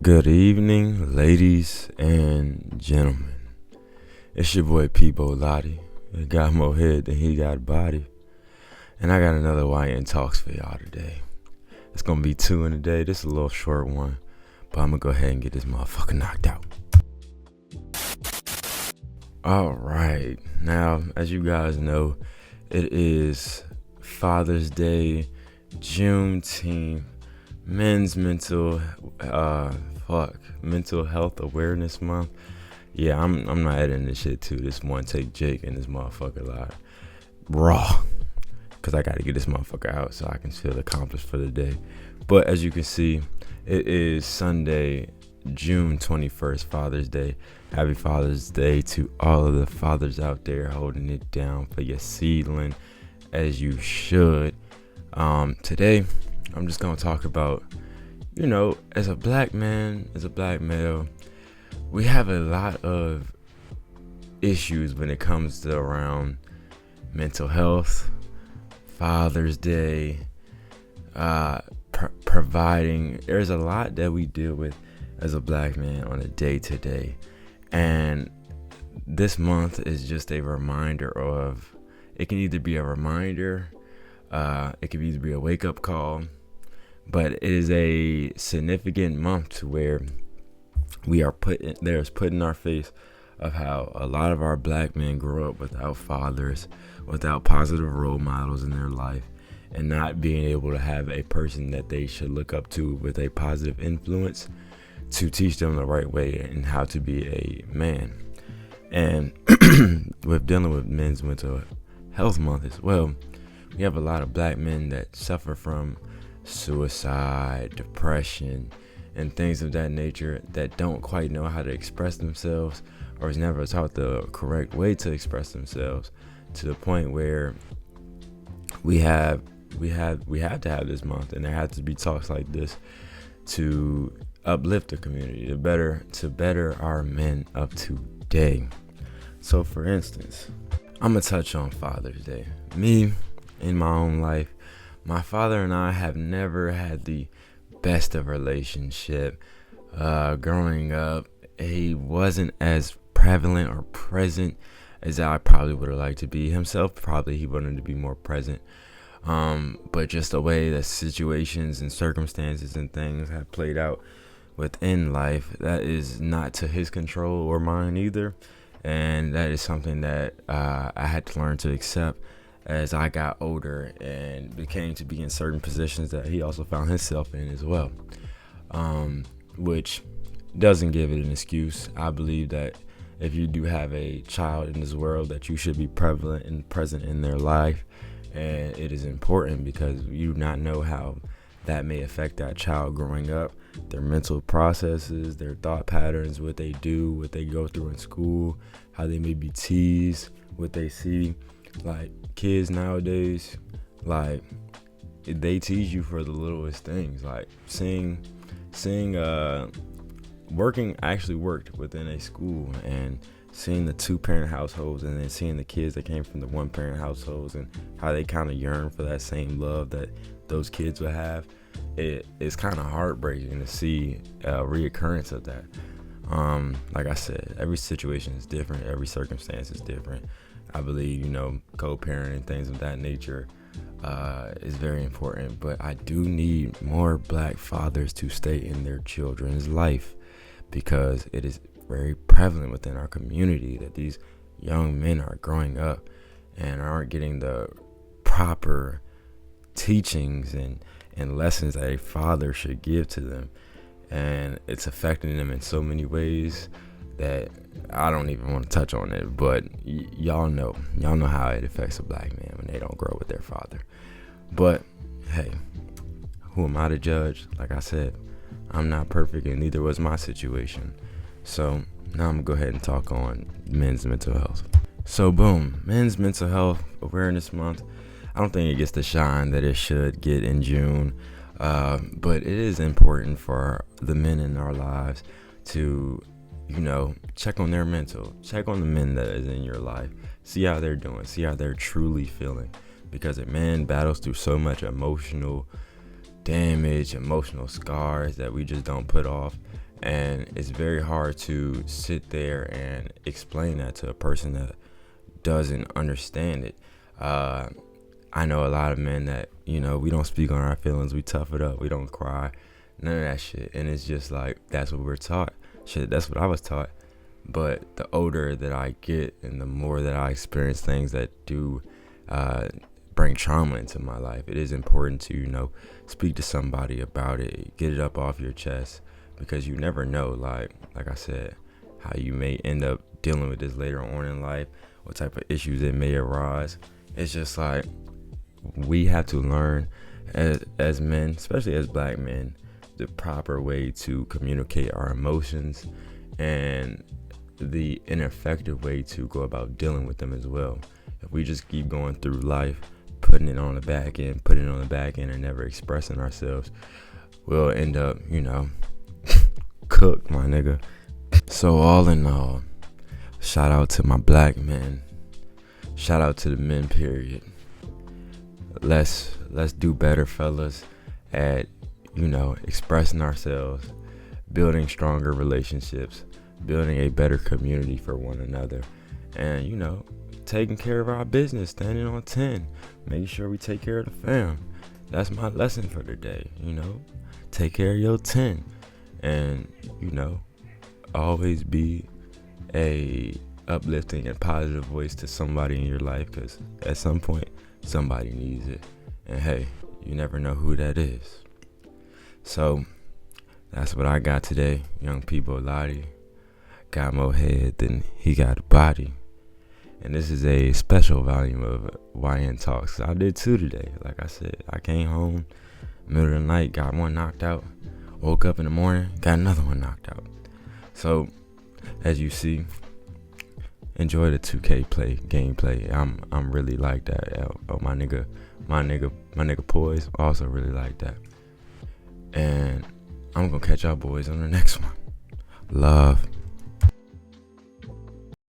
Good evening, ladies and gentlemen. It's your boy Peebo Lottie. He got more head than he got body. And I got another YN Talks for y'all today. It's going to be 2 in a day. This is a little short one. But I'm going to go ahead and get this motherfucker knocked out. Alright. Now, as you guys know, it is Father's Day, Juneteenth, Men's Mental Health Awareness Month. Yeah, I'm not editing this shit too. This one take Jake and this motherfucker live raw, cause I gotta get this motherfucker out so I can feel accomplished for the day. But as you can see, it is Sunday, June 21st, Father's Day. Happy Father's Day to all of the fathers out there holding it down for your seedling, as you should. Today, I'm just gonna talk about, as a black man, as a black male, we have a lot of issues when it comes to around mental health, Father's Day, providing. There's a lot that we deal with as a black man on a day-to-day. And this month is just a reminder of, it can either be a reminder, it can either be a wake-up call, but it is a significant month to where we are put in our face of how a lot of our black men grow up without fathers, without positive role models in their life, and not being able to have a person that they should look up to with a positive influence to teach them the right way and how to be a man. And with dealing with Men's Mental Health Month as well, we have a lot of black men that suffer from suicide, depression, and things of that nature that don't quite know how to express themselves, or is never taught the correct way to express themselves, to the point where we have to have this month, and there have to be talks like this to uplift the community, to better our men of today. So for instance, I'm gonna touch on Father's Day. Me, in my own life, my father and I have never had the best of relationship. Growing up, he wasn't as prevalent or present as I probably would have liked to be. Himself, probably he wanted to be more present. But just the way the situations and circumstances and things have played out within life, that is not to his control or mine either. And that is something that I had to learn to accept as I got older and became to be in certain positions that he also found himself in as well, which doesn't give it an excuse. I believe that if you do have a child in this world, that you should be prevalent and present in their life, and it is important because you do not know how that may affect that child growing up, their mental processes, their thought patterns, what they do, what they go through in school, how they may be teased, what they see. Like, kids nowadays, like, they tease you for the littlest things. Like I actually worked within a school, and seeing the 2-parent households and then seeing the kids that came from the 1-parent households and how they kind of yearn for that same love that those kids would have, it's kind of heartbreaking to see a reoccurrence of that. Like I said, every situation is different, every circumstance is different. I believe, co-parenting, things of that nature is very important. But I do need more black fathers to stay in their children's life, because it is very prevalent within our community that these young men are growing up and aren't getting the proper teachings and lessons that a father should give to them. And it's affecting them in so many ways that I don't even want to touch on it, but y'all know how it affects a black man when they don't grow with their father. But hey, who am I to judge? Like I said, I'm not perfect, and neither was my situation. So now I'm gonna go ahead and talk on men's mental health. So boom, Men's Mental Health Awareness Month. I don't think it gets the shine that it should get in June, but it is important for the men in our lives to check on their mental, check on the men that is in your life, see how they're doing, see how they're truly feeling, because a man battles through so much emotional damage, emotional scars that we just don't put off. And it's very hard to sit there and explain that to a person that doesn't understand it. I know a lot of men that, we don't speak on our feelings. We tough it up. We don't cry. None of that shit. And it's just like, that's what we're taught. Shit, that's what I was taught. But the older that I get and the more that I experience things that do bring trauma into my life, it is important to, speak to somebody about it. Get it up off your chest. Because you never know, like I said, how you may end up dealing with this later on in life, what type of issues it may arise. It's just like, we have to learn as men, especially as black men, the proper way to communicate our emotions and the ineffective way to go about dealing with them as well. If we just keep going through life, putting it on the back end, and never expressing ourselves, we'll end up, cooked, my nigga. So all in all, shout out to my black men. Shout out to the men, period. Let's do better, fellas, at expressing ourselves, building stronger relationships, building a better community for one another, and taking care of our business, standing on 10, making sure we take care of the fam. That's my lesson for today. Take care of your 10, and always be a uplifting and positive voice to somebody in your life, because at some point somebody needs it, and hey, you never know who that is. So that's what I got today, young people. Lottie got more head than he got a body, and this is a special volume of YN Talks. I did 2 today. Like I said, I came home middle of the night, got one knocked out, woke up in the morning, got another one knocked out. So as you see, enjoy the 2K gameplay. I'm really like that. Oh, my nigga Poise also really like that. And I'm gonna catch y'all boys on the next one. Love.